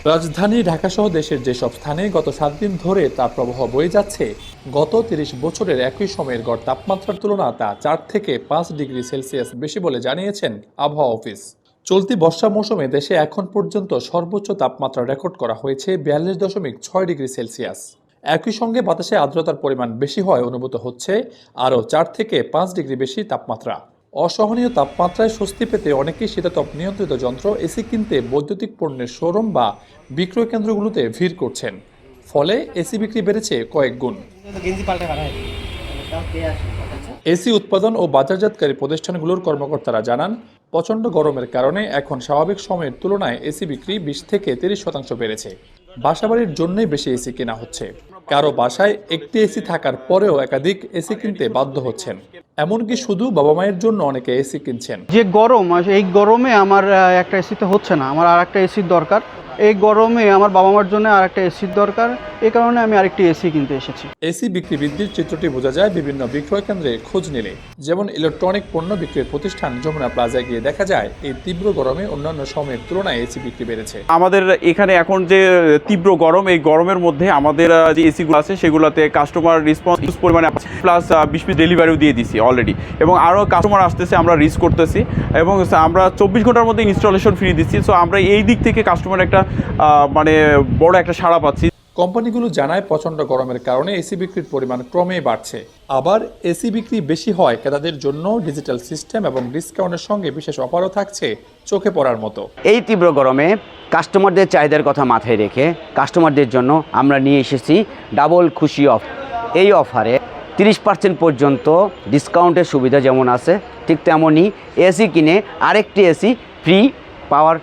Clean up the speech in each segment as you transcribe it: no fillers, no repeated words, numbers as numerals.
রাজধানী ঢাকাসহ দেশের যেসব স্থানে গত 7 দিন ধরে তাপপ্রবাহ বয়ে যাচ্ছে, গত 30 বছরের একই সময়ের গড় তাপমাত্রার তুলনা তা 4 থেকে 5 ডিগ্রি সেলসিয়াস বেশি বলে জানিয়েছেন আবহাওয়া অফিস। চলতি বর্ষা মৌসুমে দেশে এখন পর্যন্ত সর্বোচ্চ তাপমাত্রা রেকর্ড করা হয়েছে 42.6 ডিগ্রি সেলসিয়াস। একই সঙ্গে বাতাসে আর্দ্রতার পরিমাণ বেশি হওয়ায় অনুভূত হচ্ছে আরও 4 থেকে 5 ডিগ্রি বেশি তাপমাত্রা। অসহনীয় তাপমাত্রায় স্বস্তি পেতে অনেকেই শীতাতপ নিয়ন্ত্রিত যন্ত্র এসি কিনতে বৈদ্যুতিক পণ্যের শোরুম বা বিক্রয় কেন্দ্রগুলোতে ভিড় করছেন। ফলে এসি বিক্রি বেড়েছে কয়েক গুণ। এসি উৎপাদন ও বাজারজাতকারী প্রতিষ্ঠানগুলোর কর্মকর্তারা জানান, প্রচণ্ড গরমের কারণে এখন স্বাভাবিক সময়ের তুলনায় এসি বিক্রি 20 থেকে 30% বেড়েছে। বাসাবাড়ির জন্যই বেশি এসি কেনা হচ্ছে। কারো বাসায় একটি এসি থাকার পরেও একাধিক এসি কিনতে বাধ্য হচ্ছেন। এমনকি শুধু বাবা মায়ের জন্য অনেকে এসি কিনছেন। যে গরম, এই গরমে আমার একটা এসিতে হচ্ছে না, আমার আর একটা এসির দরকার। এই গরমে আমার বাবা মার জন্য আর একটা এসির দরকার, এই কারণে আমি আরেকটি এসি কিনতে এসেছি। এসি বিক্রি বৃদ্ধির চিত্রটি বোঝা যায় বিভিন্ন বিক্রয় কেন্দ্রে খোঁজ নিলে। যেমন ইলেকট্রনিক পণ্য বিক্রির প্রতিষ্ঠান যমুনা প্লাজায় গিয়ে দেখা যায় এই তীব্র গরমে অন্যান্য সময়ের তুলনায় এসি বিক্রি বেড়েছে। আমাদের এখানে এখন যে তীব্র গরম, এই গরমের মধ্যে আমাদের যে এসিগুলো আছে সেগুলোতে কাস্টমার রেসপন্স পরিমাণে প্লাস 20 পিস ডেলিভারিও দিয়ে দিছি অলরেডি, এবং আরও কাস্টমার আসতেছে, আমরা রিস্ক করতেছি এবং আমরা 24 ঘন্টার মধ্যে ইনস্টলেশন ফ্রি দিচ্ছি। সো আমরা এই দিক থেকে কাস্টমার একটা মানে বড় একটা সাড়া পাচ্ছি। কোম্পানিগুলো জানায় প্রচণ্ড গরমের কারণে এসি বিক্রির পরিমাণ ক্রমেই বাড়ছে। আবার এসি বিক্রি বেশি হয় ক্রেতাদের জন্য ডিজিটাল সিস্টেম এবং ডিসকাউন্টের সঙ্গে বিশেষ অফারও থাকছে চোখে পড়ার মতো। এই তীব্র গরমে কাস্টমারদের চাহিদার কথা মাথায় রেখে কাস্টমারদের জন্য আমরা নিয়ে এসেছি ডাবল খুশি অফ। এই অফারে 30% পর্যন্ত ডিসকাউন্টের সুবিধা যেমন আছে, ঠিক তেমনই এসি কিনে আরেকটি এসি ফ্রি পাওয়ার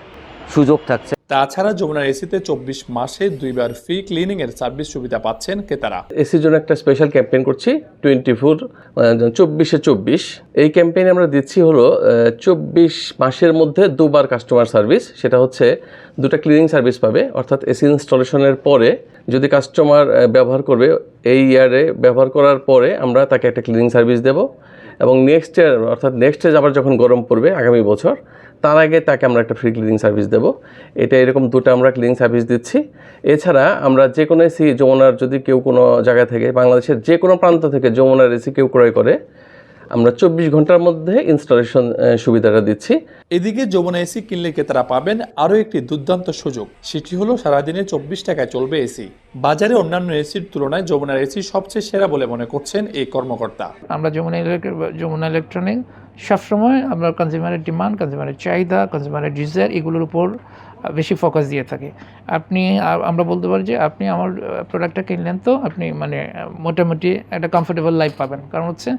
সুযোগ থাকছে। তাছাড়া যমুনার এসিতে 24 মাসে 2 বার ফ্রি ক্লিনিং এর সার্ভিস সুবিধা পাচ্ছেন ক্রেতারা। এসির জন্য একটা স্পেশাল ক্যাম্পেইন করছি 24/24। এই ক্যাম্পেইনে আমরা দিচ্ছি হলো 24 মাসের মধ্যে 2 বার কাস্টমার সার্ভিস। সেটা হচ্ছে 2টা ক্লিনিং সার্ভিস পাবে, অর্থাৎ এসি ইনস্টলেশনের পরে যদি কাস্টমার ব্যবহার করবে, এই ইয়ারে ব্যবহার করার পরে আমরা তাকে একটা ক্লিনিং সার্ভিস দেব, এবং নেক্সট ইয়ার অর্থাৎ নেক্সট ইয়ার আবার যখন গরম পড়বে আগামী বছর, তার আগে তাকে আমরা একটা ফ্রি ক্লিনিং সার্ভিস দেব। এটা এরকম 2টা আমরা ক্লিনিং সার্ভিস দিচ্ছি। এছাড়া আমরা যে কোনো এসি যমুনার যদি কেউ কোনো জায়গা থেকে, বাংলাদেশের যে কোনো প্রান্ত থেকে যমুনার এসি কেউ ক্রয় করে, আমরা 24 ঘন্টার মধ্যে ইনস্টলেশন সুবিধাটা দিচ্ছি। এদিকে যমুনা এসি কিনলে ক্রেতারা পাবেন আরও একটি দুর্দান্ত সুযোগ। সেটি হলো সারাদিনে 24 টাকায় চলবে এসি। বাজারে অন্যান্য এসির তুলনায় যমুনার এসি সবচেয়ে সেরা বলে মনে করছেন এই কর্মকর্তা। আমরা যমুনা ইলেকট্রনিক সবসময় আমরা কনজিউমারের ডিমান্ড, কনজিউমারের চাহিদা, কনজিউমারের ডিজায়ার এগুলোর উপর বেশি ফোকাস দিয়ে থাকি। আমরা বলতে পারি যে আপনি আমার প্রোডাক্টটা কিনলেন তো আপনি মানে মোটামুটি একটা কমফোর্টেবল লাইফ পাবেন। কারণ হচ্ছে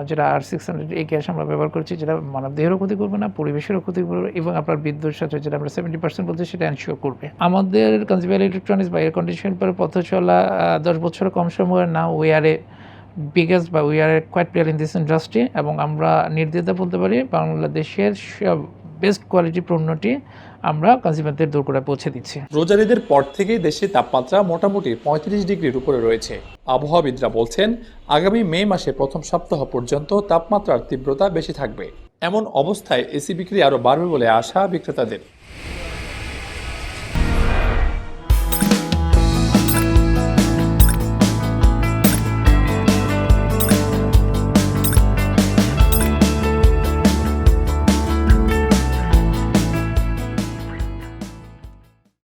যেটা R600 এই গ্যাস আমরা ব্যবহার করছি, যেটা মানবদেহেরও ক্ষতি করবে না, পরিবেশেরও ক্ষতি করবে, এবং আপনার বিদ্যুৎ সাথে যেটা আমরা 70% বলছি সেটা এনশিওর করবে। আমাদের কনজিউমার ইলেকট্রনিক্স বা এয়ার কন্ডিশন পরে পথ চলা 10 বছরের কম সময়ে না, we are quite player in this industry, এবং আমরা নির্দ্বিধায় বলতে পারি বাংলাদেশের বেস্ট কোয়ালিটি পণ্যটি আমরা কনজিউমারদের দোরগোড়ায় পৌঁছে দিচ্ছি। রোজার ঈদের পর থেকেই দেশে তাপমাত্রা মোটামুটি 35 ডিগ্রির উপরে রয়েছে। আবহাওয়াবিদরা বলছেন আগামী মে মাসে প্রথম সপ্তাহ পর্যন্ত তাপমাত্রার তীব্রতা বেশি থাকবে। এমন অবস্থায় এসি বিক্রি আরও বাড়বে বলে আশা বিক্রেতাদের।